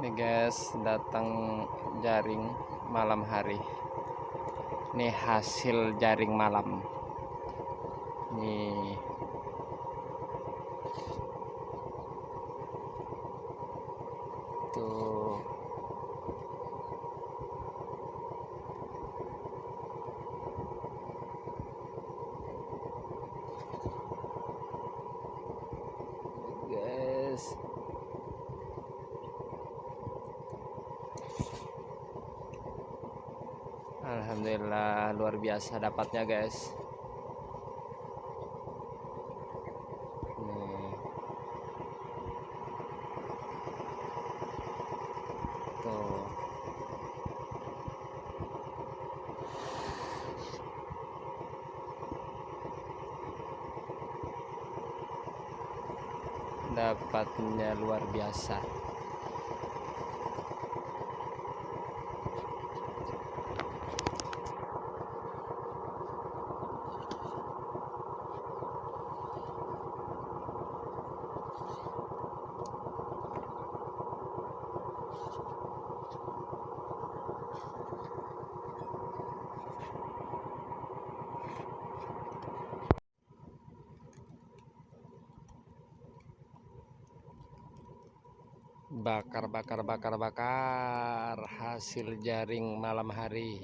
Nih guys, datang jaring malam hari. Nih hasil jaring malam. Nih. Tuh. Guys. Alhamdulillah luar biasa dapatnya guys. Nih. Tuh. Dapatnya luar biasa. Bakar hasil jaring malam hari.